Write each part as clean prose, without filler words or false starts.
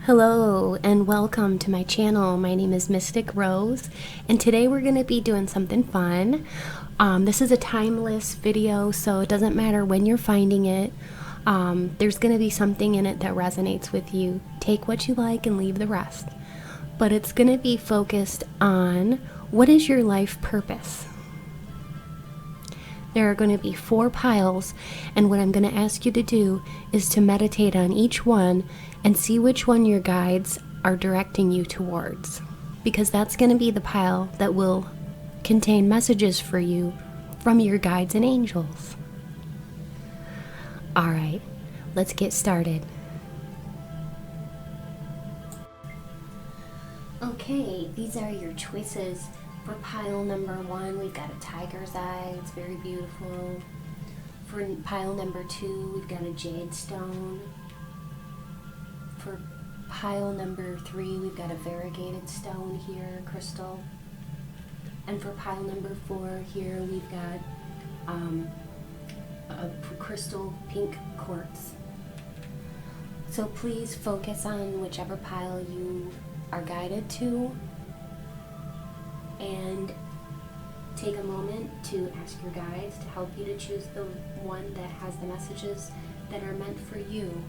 Hello and welcome to my channel. My name is Mystic Rose and today we're going to be doing something fun. This is a timeless video, so it doesn't matter when you're finding it. There's going to be something in it that resonates with you. Take what you like and leave the rest. But it's going to be focused on what is your life purpose. There are going to be 4 piles, and what I'm going to ask you to do is to meditate on each one and see which one your guides are directing you towards, because that's going to be the pile that will contain messages for you from your guides and angels. All right, let's get started. Okay, these are your choices. For pile number 1, we've got a tiger's eye. It's very beautiful. For pile number 2, we've got a jade stone. For pile number 3, we've got a variegated stone here, crystal. And for pile number 4 here, we've got a crystal pink quartz. So please focus on whichever pile you are guided to, and take a moment to ask your guides to help you to choose the one that has the messages that are meant for you.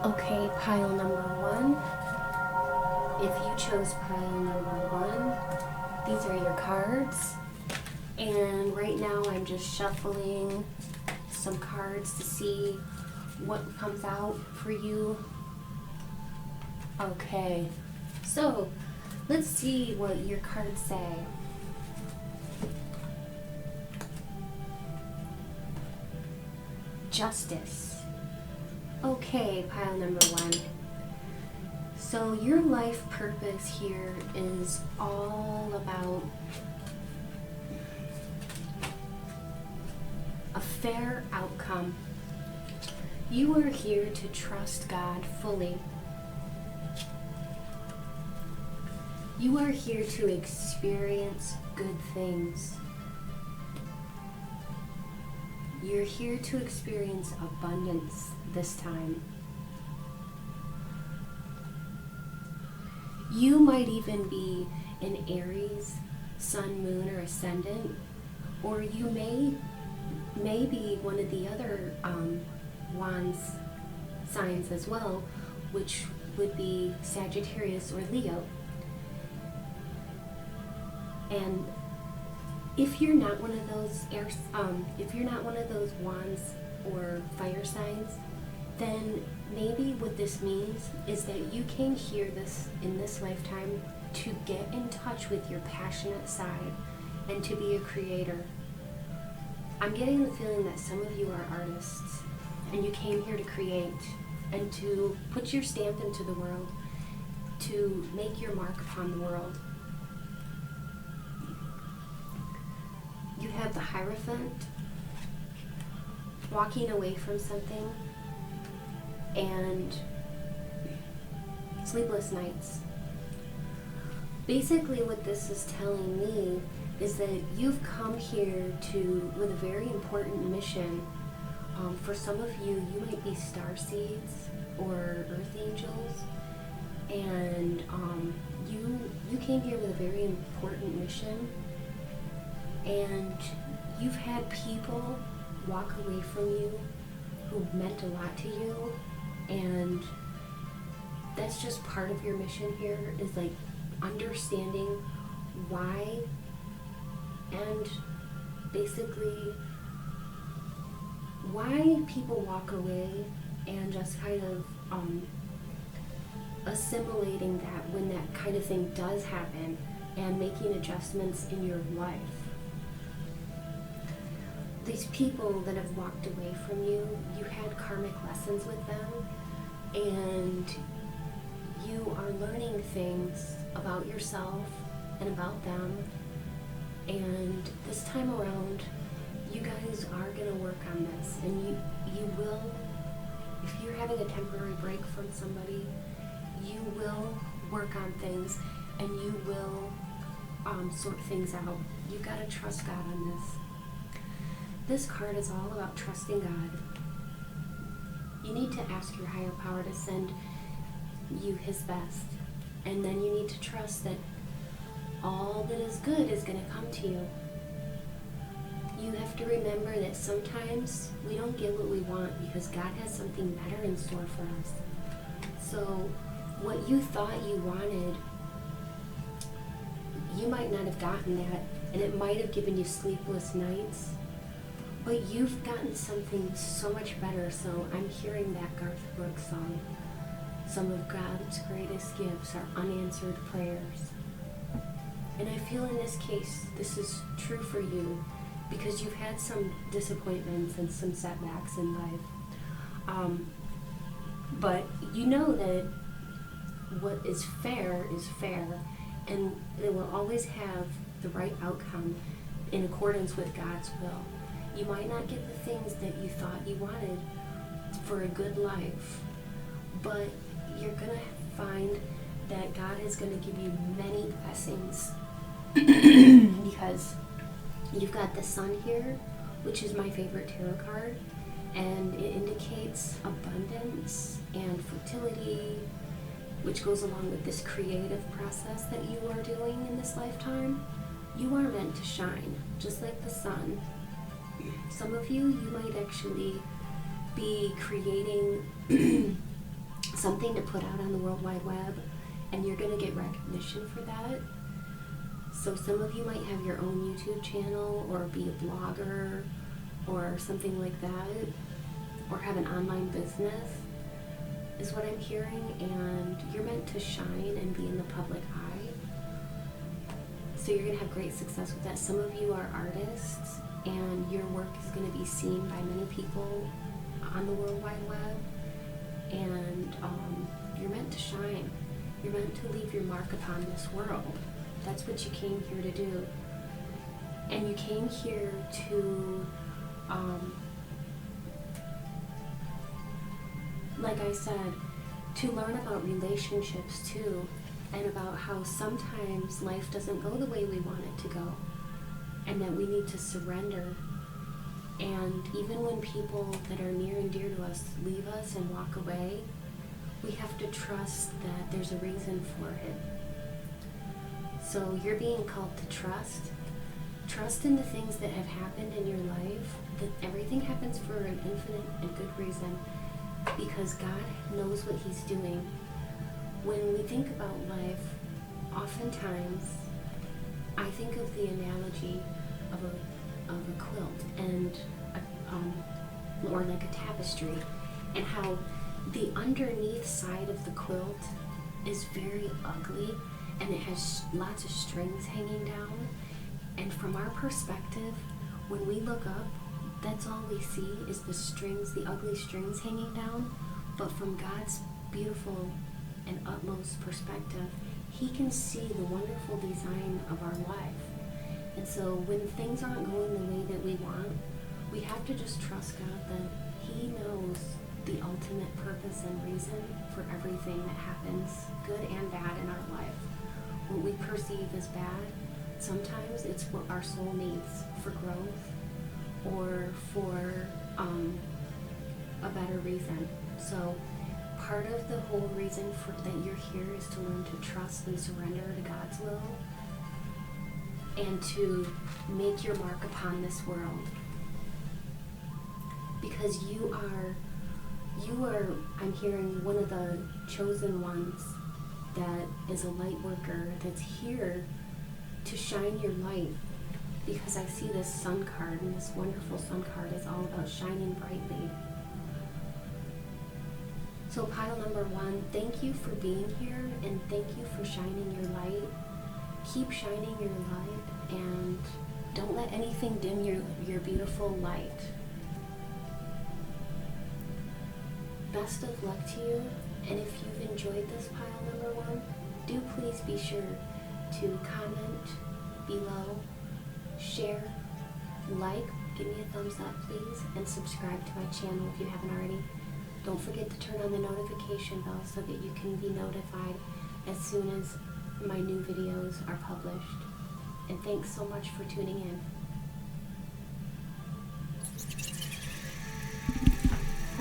Okay, pile number 1. If you chose pile number 1, these are your cards. And right now I'm just shuffling some cards to see what comes out for you. Okay, so let's see what your cards say. Justice. Okay, pile number 1. So your life purpose here is all about a fair outcome. You are here to trust God fully. You are here to experience good things. You're here to experience abundance this time. You might even be an Aries, Sun, Moon, or Ascendant, or you may be one of the other Wands signs as well, which would be Sagittarius or Leo. And if you're not one of those Wands or fire signs, then maybe what this means is that you came here in this lifetime to get in touch with your passionate side and to be a creator. I'm getting the feeling that some of you are artists, and you came here to create and to put your stamp into the world, to make your mark upon the world. You have the Hierophant, walking away from something, and sleepless nights. Basically what this is telling me is that you've come here with a very important mission. For some of you, you might be star seeds or earth angels, and you came here with a very important mission, and you've had people walk away from you who meant a lot to you, and that's just part of your mission here, is like understanding why, and basically why people walk away, and just kind of assimilating that when that kind of thing does happen, and making adjustments in your life. These people that have walked away from you, you had karmic lessons with them, and you are learning things about yourself and about them. And this time around, you guys are going to work on this, and you will, if you're having a temporary break from somebody, you will work on things, and you will sort things out. You got to trust God on this. This card is all about trusting God. You need to ask your higher power to send you his best. And then you need to trust that all that is good is going to come to you. You have to remember that sometimes we don't get what we want because God has something better in store for us. So what you thought you wanted, you might not have gotten that, and it might have given you sleepless nights, but you've gotten something so much better. So I'm hearing that Garth Brooks song. Some of God's greatest gifts are unanswered prayers. And I feel in this case, this is true for you because you've had some disappointments and some setbacks in life. But you know that what is fair, and it will always have the right outcome in accordance with God's will. You might not get the things that you thought you wanted for a good life, but you're going to find that God is going to give you many blessings because you've got the sun here, which is my favorite tarot card, and it indicates abundance and fertility, which goes along with this creative process that you are doing in this lifetime. You are meant to shine, just like the sun. Some of you might actually be creating something to put out on the World Wide Web, and you're going to get recognition for that. So some of you might have your own YouTube channel or be a blogger or something like that, or have an online business, is what I'm hearing, and you're meant to shine and be in the public eye. So you're going to have great success with that. Some of you are artists, and your work is going to be seen by many people on the World Wide Web, and you're meant to shine. You're meant to leave your mark upon this world. That's what you came here to do. And you came here to, like I said, to learn about relationships too, and about how sometimes life doesn't go the way we want it to go, and that we need to surrender. And even when people that are near and dear to us leave us and walk away, we have to trust that there's a reason for it. So you're being called to trust. Trust in the things that have happened in your life, that everything happens for an infinite and good reason, because God knows what he's doing. When we think about life, oftentimes I think of the analogy of a quilt and or like a tapestry, and how the underneath side of the quilt is very ugly and it has lots of strings hanging down. And from our perspective, when we look up, that's all we see is the strings, the ugly strings hanging down. But from God's beautiful and utmost perspective, he can see the wonderful design of our life. And so when things aren't going the way that we want, we have to just trust God that he knows the ultimate purpose and reason for everything that happens, good and bad, in our life. What we perceive as bad, sometimes it's what our soul needs for growth or for a better reason. So part of the whole reason for that you're here is to learn to trust and surrender to God's will, and to make your mark upon this world. Because you are, I'm hearing, one of the chosen ones that is a light worker that's here to shine your light. Because I see this sun card, and this wonderful sun card is all about shining brightly. So pile number 1, thank you for being here, and thank you for shining your light. Keep shining your light, and don't let anything dim your beautiful light. Best of luck to you, and if you've enjoyed this pile number 1, do please be sure to comment below, share, like, give me a thumbs up please, and subscribe to my channel if you haven't already. Don't forget to turn on the notification bell so that you can be notified as soon as my new videos are published. And thanks so much for tuning in.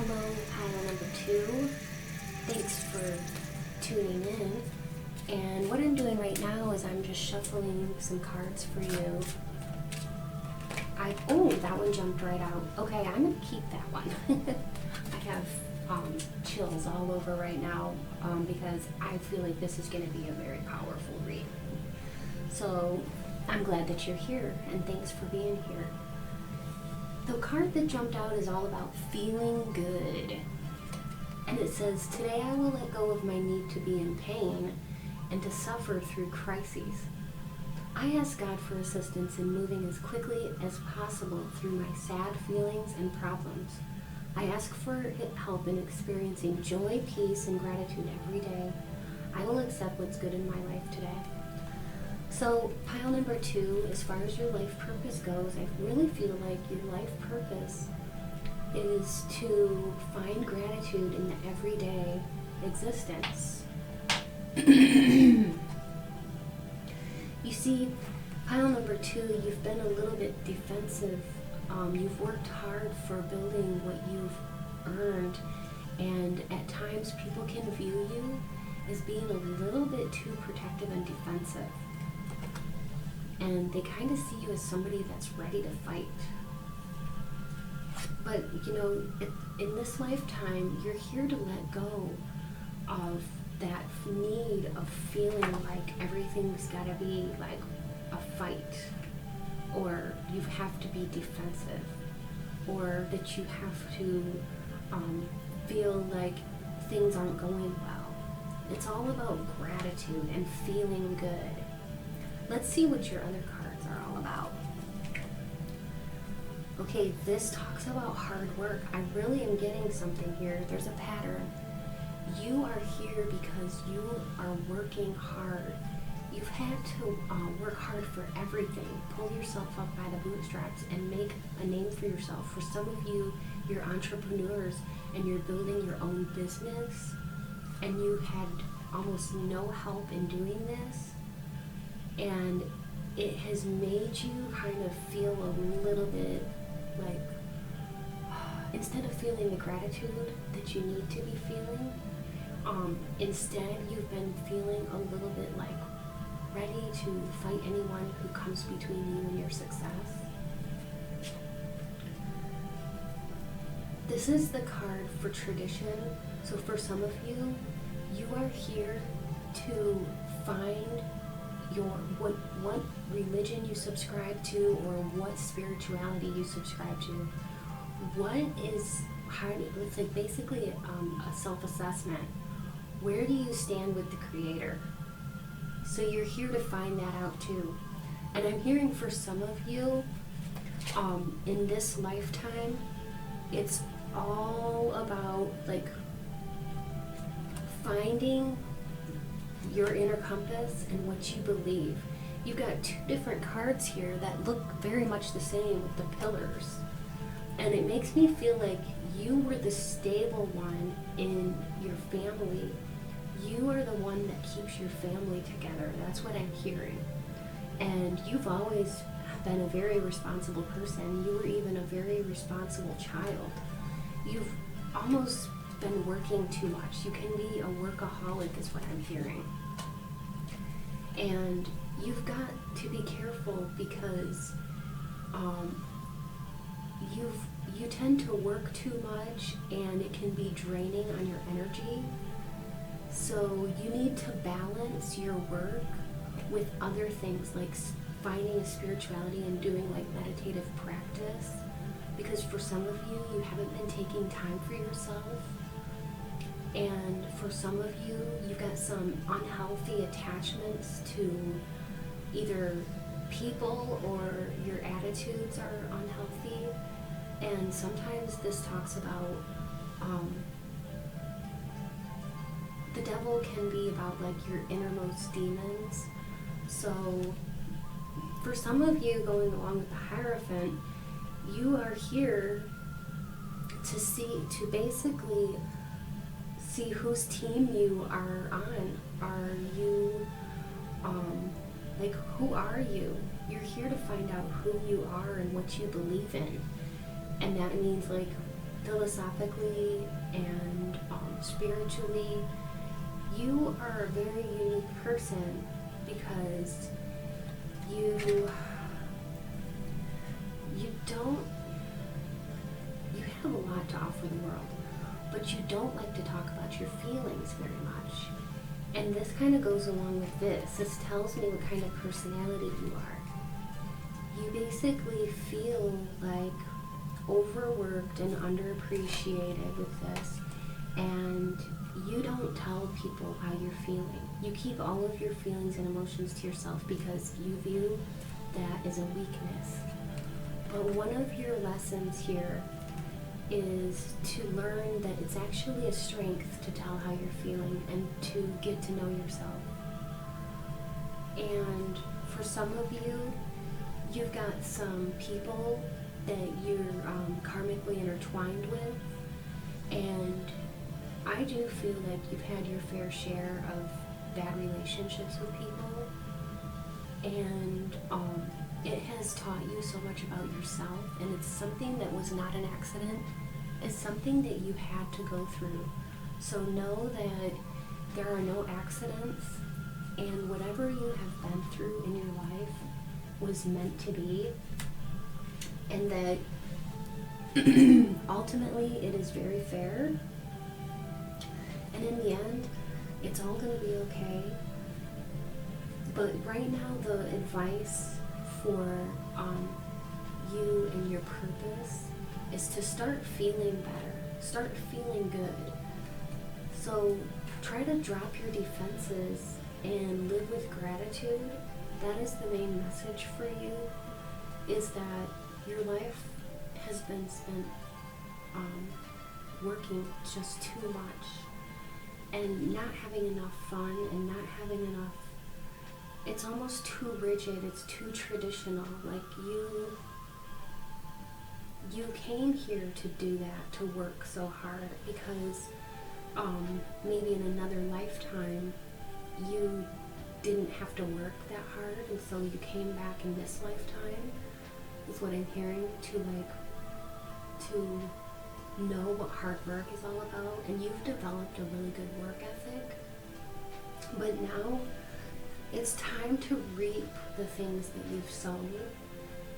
Hello, pile number 2. Thanks for tuning in. And what I'm doing right now is I'm just shuffling some cards for you. Oh, that one jumped right out. Okay, I'm gonna keep that one. I have chills all over right now because I feel like this is gonna be a very powerful read. So I'm glad that you're here, and thanks for being here. The card that jumped out is all about feeling good. And it says, today I will let go of my need to be in pain and to suffer through crises. I ask God for assistance in moving as quickly as possible through my sad feelings and problems. I ask for help in experiencing joy, peace, and gratitude every day. I will accept what's good in my life today. So, pile number 2, as far as your life purpose goes, I really feel like your life purpose is to find gratitude in the everyday existence. You see, pile number 2, you've been a little bit defensive. You've worked hard for building what you've earned, and at times people can view you as being a little bit too protective and defensive. And they kind of see you as somebody that's ready to fight. But, you know, in this lifetime, you're here to let go of that need of feeling like everything's got to be like a fight, or you have to be defensive, or that you have to feel like things aren't going well. It's all about gratitude and feeling good. Let's see what your other cards are all about. Okay, this talks about hard work. I really am getting something here. There's a pattern. You are here because you are working hard. You've had to work hard for everything. Pull yourself up by the bootstraps and make a name for yourself. For some of you, you're entrepreneurs and you're building your own business, and you had almost no help in doing this. And it has made you kind of feel a little bit like, instead of feeling the gratitude that you need to be feeling, instead you've been feeling a little bit like ready to fight anyone who comes between you and your success. This is the card for tradition. So for some of you, you are here to find what religion you subscribe to, or what spirituality you subscribe to. It's like basically a self-assessment. Where do you stand with the Creator? So you're here to find that out too. And I'm hearing for some of you, in this lifetime, it's all about like finding your inner compass and what you believe. You've got 2 different cards here that look very much the same with the pillars. And it makes me feel like you were the stable one in your family. You are the one that keeps your family together. That's what I'm hearing. And you've always been a very responsible person. You were even a very responsible child. You've almost been working too much. You can be a workaholic is what I'm hearing. And you've got to be careful because you tend to work too much, and it can be draining on your energy. So you need to balance your work with other things, like finding a spirituality and doing like meditative practice. Because for some of you, you haven't been taking time for yourself. And for some of you, you've got some unhealthy attachments to either people, or your attitudes are unhealthy. And sometimes this talks about the devil can be about like your innermost demons. So for some of you going along with the Hierophant, you are here to basically see whose team you are on. Are you, like, who are you? You're here to find out who you are and what you believe in. And that means, like, philosophically and spiritually, you are a very unique person because you don't, you have a lot to offer the world, but you don't like to talk about your feelings very much. And this kind of goes along with this. This tells me what kind of personality you are. You basically feel like overworked and underappreciated with this, and you don't tell people how you're feeling. You keep all of your feelings and emotions to yourself because you view that as a weakness. But one of your lessons here is to learn that it's actually a strength to tell how you're feeling and to get to know yourself. And for some of you, you've got some people that you're karmically intertwined with, and I do feel like you've had your fair share of bad relationships with people, and it has taught you so much about yourself, and it's something that was not an accident. It's something that you had to go through. So know that there are no accidents, and whatever you have been through in your life was meant to be, and that ultimately it is very fair, and in the end it's all going to be okay. But right now the advice for you and your purpose is to start feeling better, start feeling good. So try to drop your defenses and live with gratitude. That is the main message for you, is that your life has been spent working just too much and not having enough fun and not having enough, it's almost too rigid, it's too traditional. Like you came here to do that, to work so hard because maybe in another lifetime you didn't have to work that hard, and so you came back in this lifetime, is what I'm hearing, to know what hard work is all about, and you've developed a really good work ethic. But now it's time to reap the things that you've sown.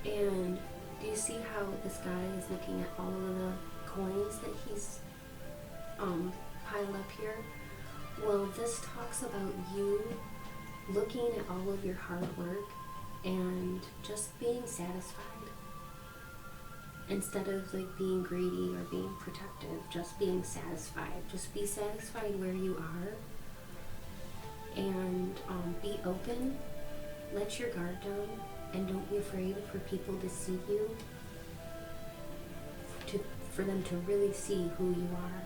And do you see how this guy is looking at all of the coins that he's piled up here? Well, this talks about you looking at all of your hard work and just being satisfied. Instead of like being greedy or being protective, just being satisfied. Just be satisfied where you are, and be open, let your guard down, and don't be afraid for people to see you, for them to really see who you are.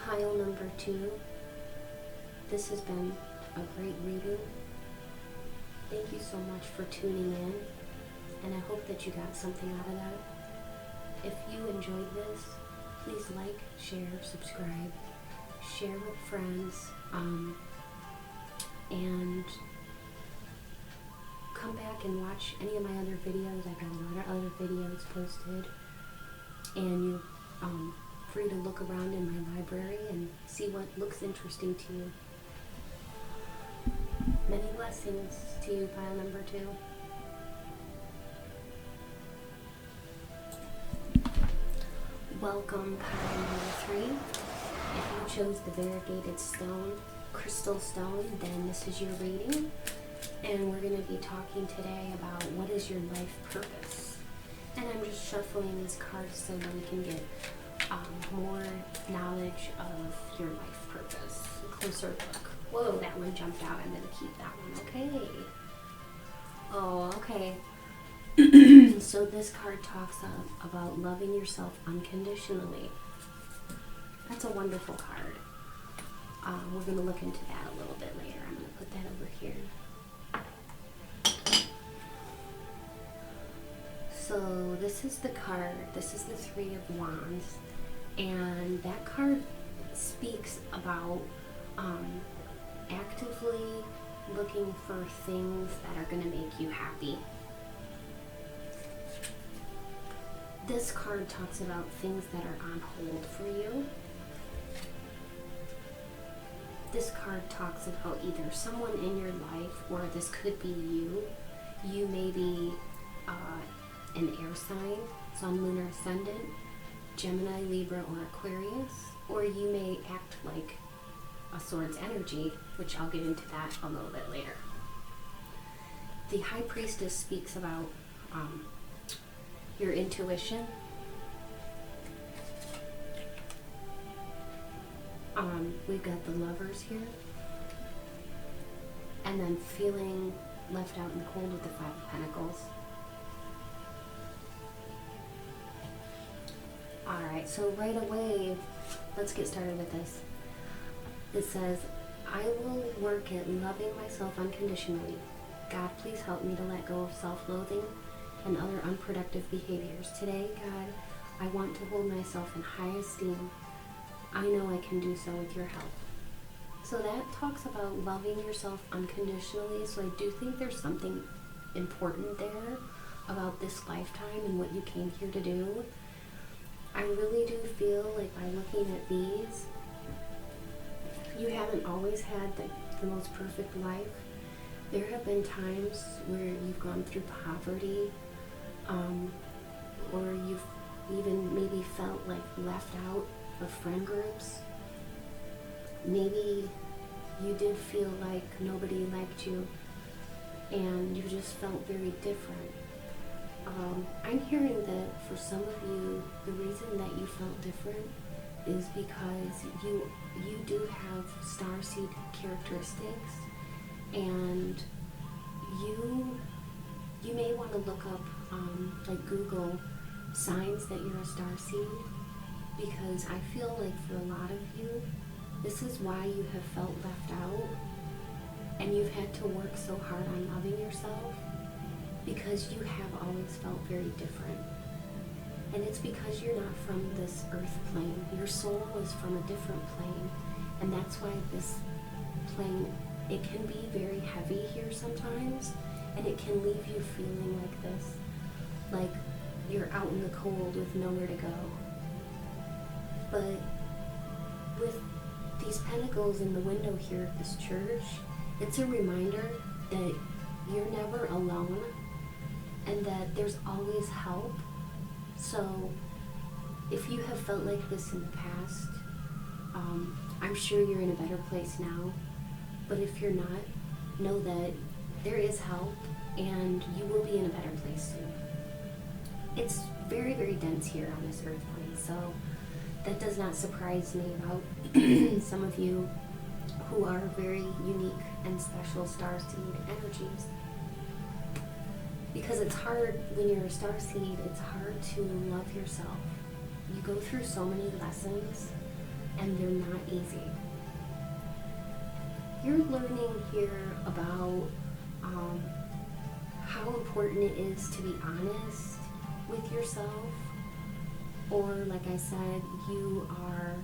Pile number 2. This has been a great reading. Thank you so much for tuning in, and I hope that you got something out of that. If you enjoyed this, please like, share, subscribe, share with friends, and come back and watch any of my other videos. I've got a lot of other videos posted, and you're free to look around in my library and see what looks interesting to you. Many blessings to you, pile number 2. Welcome, pile number 3. If you chose the variegated stone, crystal stone, then this is your reading. And we're going to be talking today about what is your life purpose. And I'm just shuffling these cards so that we can get more knowledge of your life purpose. A closer look. Whoa, that one jumped out. I'm going to keep that one. Okay. Oh, okay. So this card talks about loving yourself unconditionally. That's a wonderful card. We're going to look into that a little bit later. I'm going to put that over here. So this is the card. This is the 3 of Wands. And that card speaks about actively looking for things that are going to make you happy. This card talks about things that are on hold for you. This card talks about either someone in your life, or this could be you. You may be an air sign, sun, moon, or ascendant, Gemini, Libra, or Aquarius, or you may act like a Swords energy, which I'll get into that a little bit later. The High Priestess speaks about your intuition. We've got the Lovers here. And then feeling left out in the cold with the Five of Pentacles. Alright, so right away, let's get started with this. It says, I will work at loving myself unconditionally. God, please help me to let go of self-loathing and other unproductive behaviors. Today, God, I want to hold myself in high esteem. I know I can do so with your help. So that talks about loving yourself unconditionally. So I do think there's something important there about this lifetime and what you came here to do. I really do feel like by looking at these, you haven't always had the most perfect life. There have been times where you've gone through poverty, or you've even maybe felt like left out of friend groups. Maybe you did feel like nobody liked you and you just felt very different. I'm hearing that for some of you, the reason that you felt different is because you do have starseed characteristics, and you may want to look up, like Google, signs that you're a starseed, because I feel like for a lot of you, this is why you have felt left out, and you've had to work so hard on loving yourself, because you have always felt very different. And it's because you're not from this earth plane. Your soul is from a different plane, and that's why this plane, it can be very heavy here sometimes, and it can leave you feeling like this, like you're out in the cold with nowhere to go. But with these pentacles in the window here of this church, it's a reminder that you're never alone and that there's always help. So if you have felt like this in the past, I'm sure you're in a better place now. But if you're not, know that there is help and you will be in a better place soon. It's very, very dense here on this earth plane, so that does not surprise me about some of you who are very unique and special starseed energies. Because it's hard when you're a starseed, it's hard to love yourself. You go through so many lessons and they're not easy. You're learning here about how important it is to be honest with yourself, or like I said, you are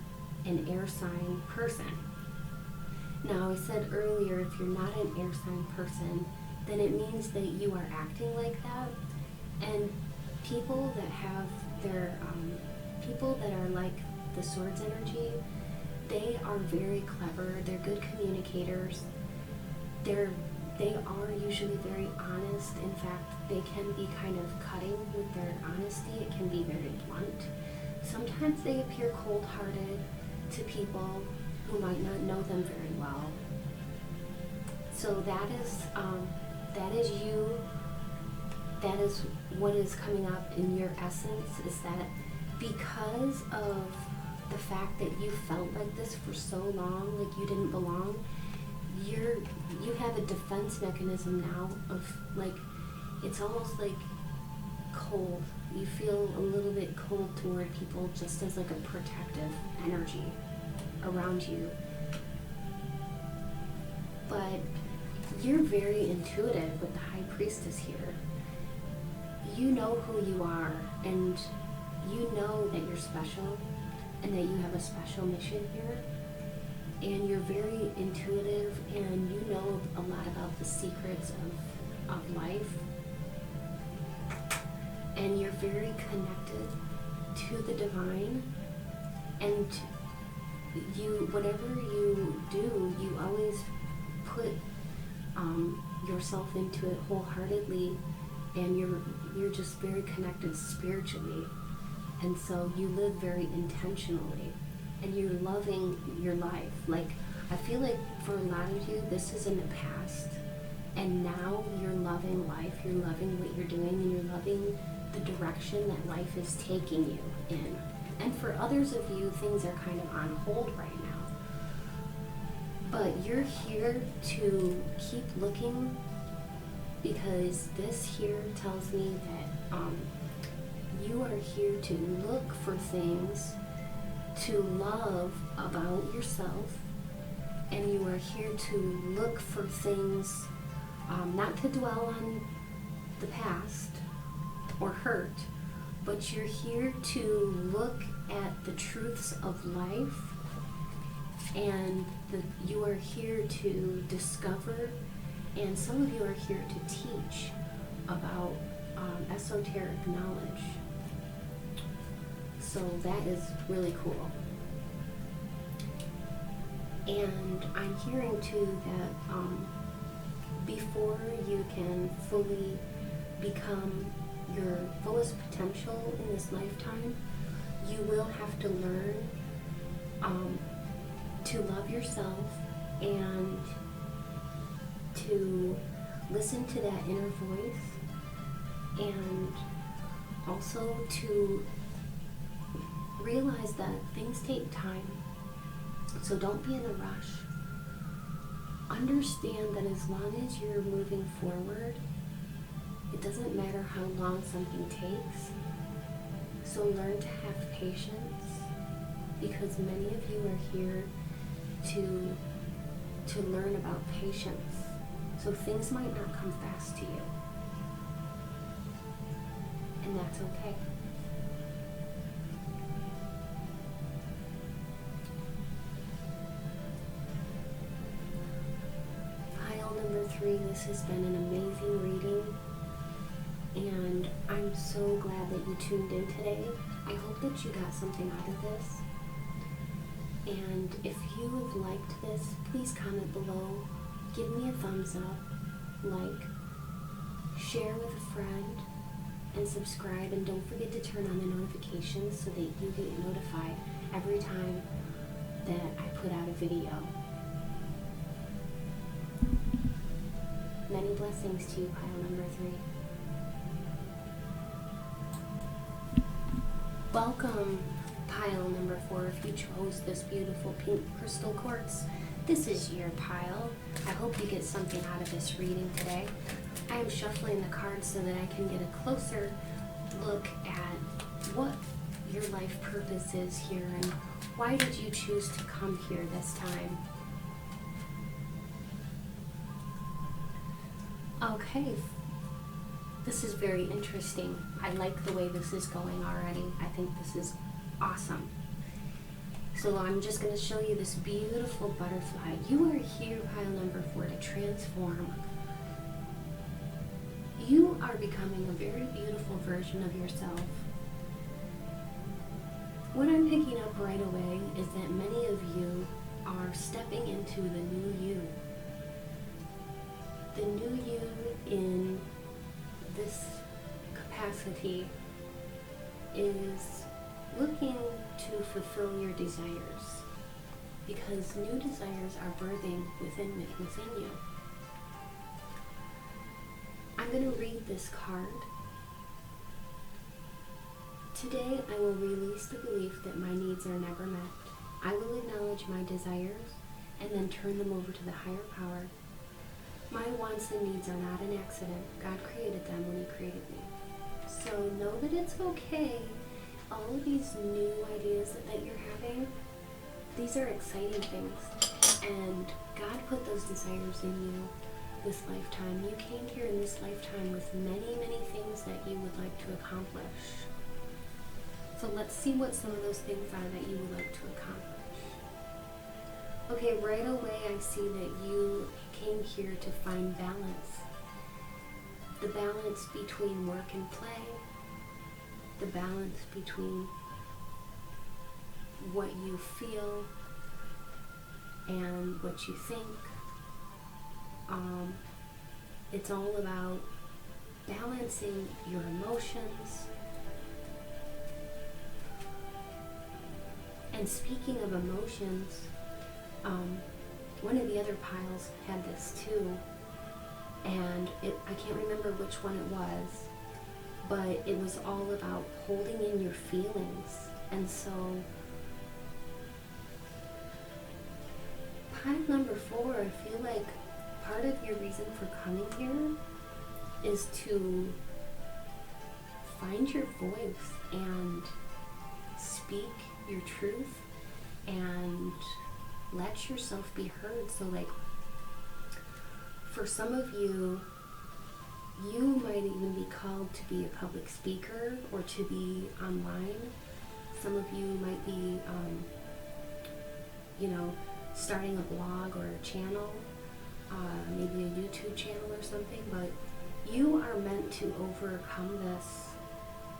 an air sign person. Now, I said earlier, if you're not an air sign person, then it means that you are acting like that. And people that have their, people that are like the Swords energy, they are very clever, they're good communicators, they are usually very honest. In fact, they can be kind of cutting with their honesty. It can be very blunt. Sometimes they appear cold-hearted to people who might not know them very well. So that is you. That is what is coming up in your essence, is that because of the fact that you felt like this for so long, like you didn't belong, you have a defense mechanism now of, like, it's almost like cold. You feel a little bit cold toward people, just as like a protective energy around you. But you're very intuitive with the High Priestess here. You know who you are, and you know that you're special and that you have a special mission here. And you're very intuitive, and you know a lot about the secrets of life. and you're very connected to the divine, and you, whatever you do, you always put yourself into it wholeheartedly, and you're just very connected spiritually, and so you live very intentionally, and you're loving your life. Like, I feel like for a lot of you, this is in the past, and now you're loving life, you're loving what you're doing, and you're loving the direction that life is taking you in. And for others of you, things are kind of on hold right now. But you're here to keep looking, because this here tells me that you are here to look for things to love about yourself, and you are here to look for things, not to dwell on the past or hurt, but you're here to look at the truths of life, and you are here to discover, and some of you are here to teach about esoteric knowledge. So that is really cool. And I'm hearing too that before you can fully become your fullest potential in this lifetime, you will have to learn to love yourself and to listen to that inner voice, and also to realize that things take time. So don't be in a rush. Understand that as long as you're moving forward, it doesn't matter how long something takes. So learn to have patience, because many of you are here to learn about patience. So things might not come fast to you, and that's okay. Pile number 3, this has been an amazing reading, and I'm so glad that you tuned in today. I hope that you got something out of this. And if you have liked this, please comment below, give me a thumbs up, like, share with a friend, and subscribe. And don't forget to turn on the notifications so that you get notified every time that I put out a video. Many blessings to you, pile number 3. Welcome, pile number 4. If you chose this beautiful pink crystal quartz, this is your pile. I hope you get something out of this reading today. I am shuffling the cards so that I can get a closer look at what your life purpose is here, and why did you choose to come here this time. Okay, this is very interesting. I like the way this is going already. I think this is awesome. So I'm just going to show you this beautiful butterfly. You are here, pile number 4, to transform. You are becoming a very beautiful version of yourself. What I'm picking up right away is that many of you are stepping into the new you. The new you in this capacity is looking to fulfill your desires, because new desires are birthing within you. I'm going to read this card. Today I will release the belief that my needs are never met. I will acknowledge my desires and then turn them over to the higher power. My wants and needs are not an accident. God created them when He created me. So know that it's okay. All of these new ideas that you're having, these are exciting things. And God put those desires in you this lifetime. You came here in this lifetime with many, many things that you would like to accomplish. So let's see what some of those things are that you would like to accomplish. Okay, right away I see that you came here to find balance. The balance between work and play, the balance between what you feel and what you think. It's all about balancing your emotions. And speaking of emotions, one of the other piles had this too, and I can't remember which one it was, but it was all about holding in your feelings. And so pile number 4, I feel like part of your reason for coming here is to find your voice and speak your truth and let yourself be heard. So like, for some of you, you might even be called to be a public speaker or to be online. Some of you might be, starting a blog or a channel, maybe a YouTube channel or something, but you are meant to overcome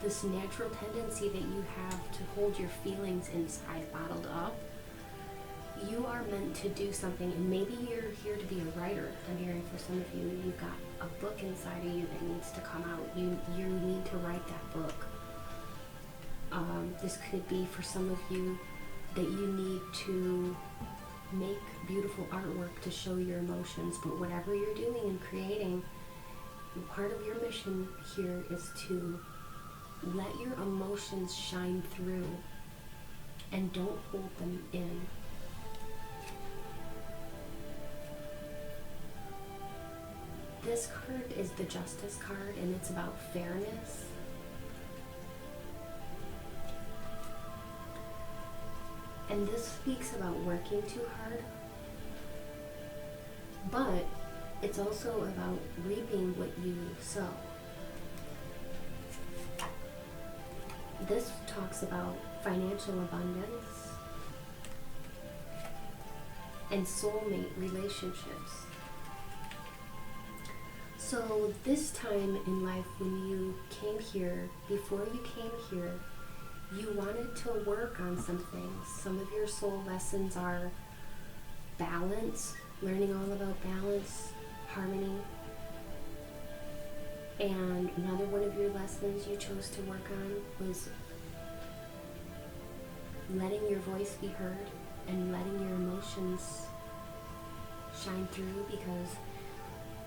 this natural tendency that you have to hold your feelings inside, bottled up. You are meant to do something, and maybe you're here to be a writer. I'm hearing for some of you, you've got a book inside of you that needs to come out. You need to write that book. This could be for some of you that you need to make beautiful artwork to show your emotions. But whatever you're doing and creating, part of your mission here is to let your emotions shine through and don't hold them in. This card is the Justice card, and it's about fairness. And this speaks about working too hard, but it's also about reaping what you sow. This talks about financial abundance and soulmate relationships. So this time in life, when you came here, before you came here, you wanted to work on some things. Some of your soul lessons are balance, learning all about balance, harmony. And another one of your lessons you chose to work on was letting your voice be heard and letting your emotions shine through, because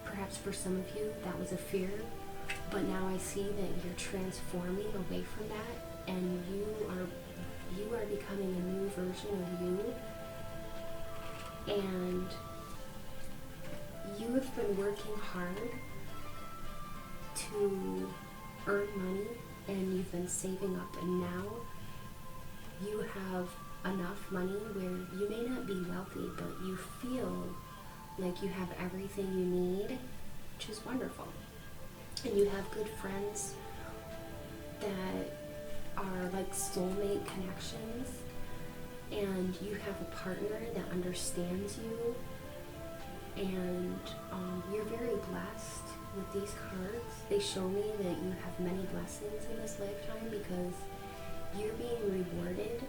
perhaps for some of you that was a fear, but now I see that you're transforming away from that, and you are becoming a new version of you. And you have been working hard to earn money, and you've been saving up, and now you have enough money where you may not be wealthy, but you feel like you have everything you need, which is wonderful. And you have good friends that are like soulmate connections, and you have a partner that understands you, and you're very blessed with these cards. They show me that you have many blessings in this lifetime, because you're being rewarded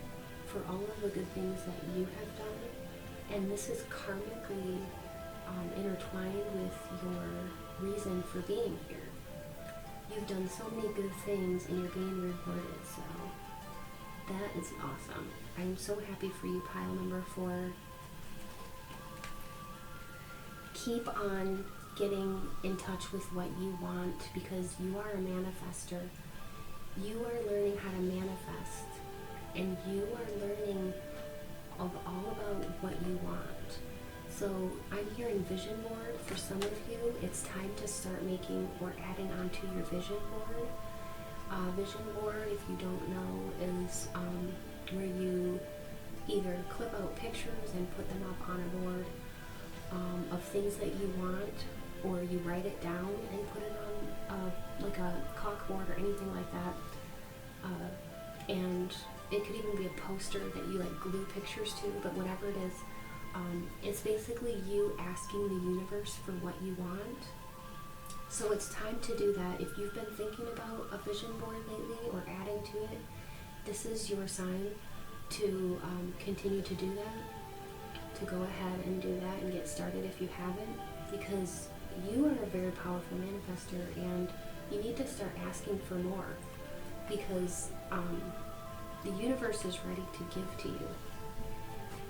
for all of the good things that you have done, and this is karmically intertwined with your reason for being here. You've done so many good things and you're being rewarded, so that is awesome. I'm so happy for you, pile number 4. Keep on getting in touch with what you want, because you are a manifester. You are learning how to manifest, and you are learning all about what you want. So I'm hearing vision board. For some of you, it's time to start making or adding onto your vision board. Vision board, if you don't know, is where you either clip out pictures and put them up on a board of things that you want, or you write it down and put it on like a caulkboard or anything like that. And it could even be a poster that you like glue pictures to, but whatever it is, it's basically you asking the universe for what you want So it's time to do that. If you've been thinking about a vision board lately or adding to it, this is your sign to continue to do that, to go ahead and do that and get started if you haven't, because you are a very powerful manifester and you need to start asking for more, because the universe is ready to give to you.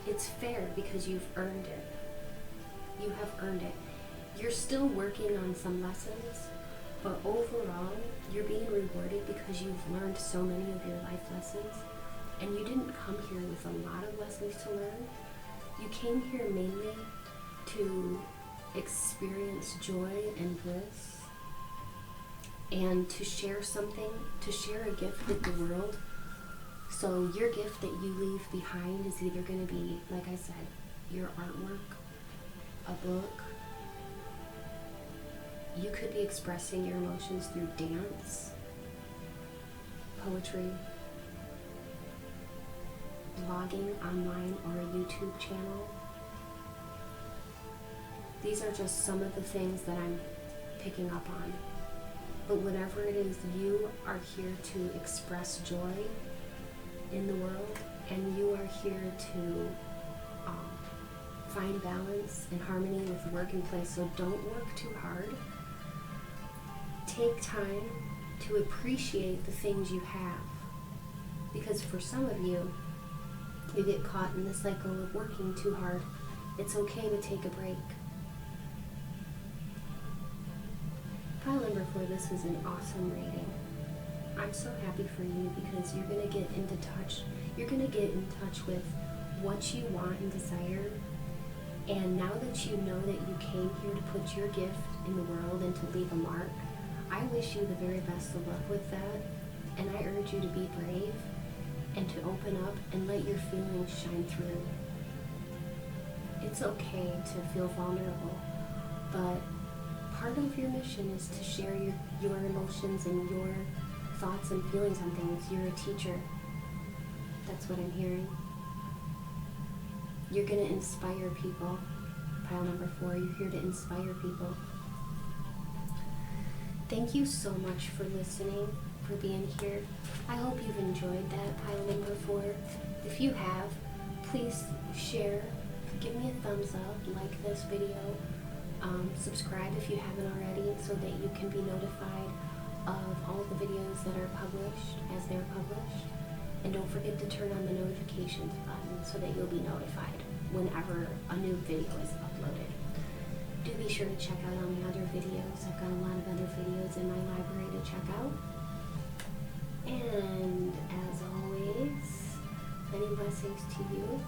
It's fair because you've earned it. You have earned it. You're still working on some lessons, but overall, you're being rewarded because you've learned so many of your life lessons, and you didn't come here with a lot of lessons to learn. You came here mainly to experience joy and bliss, and to share something, to share a gift with the world. So your gift that you leave behind is either going to be, like I said, your artwork, a book. You could be expressing your emotions through dance, poetry, blogging online, or a YouTube channel. These are just some of the things that I'm picking up on. But whatever it is, you are here to express joy in the world, and you are here to find balance and harmony with work and play. So don't work too hard. Take time to appreciate the things you have, because for some of you, you get caught in the cycle of working too hard. It's okay to take a break. Pile number 4, this is an awesome rating. I'm so happy for you because you're going to get into touch. You're going to get in touch with what you want and desire. And now that you know that you came here to put your gift in the world and to leave a mark, I wish you the very best of luck with that. And I urge you to be brave and to open up and let your feelings shine through. It's okay to feel vulnerable, but part of your mission is to share your emotions and your thoughts and feelings on things. You're a teacher. That's what I'm hearing. You're going to inspire people. Pile number 4, you're here to inspire people. Thank you so much for listening, for being here. I hope you've enjoyed that, pile number 4. If you have, please share, give me a thumbs up, like this video, subscribe if you haven't already so that you can be notified of all the videos that are published as they're published. And don't forget to turn on the notifications button so that you'll be notified whenever a new video is uploaded. Do be sure to check out all my other videos. I've got a lot of other videos in my library to check out. And as always, many blessings to you.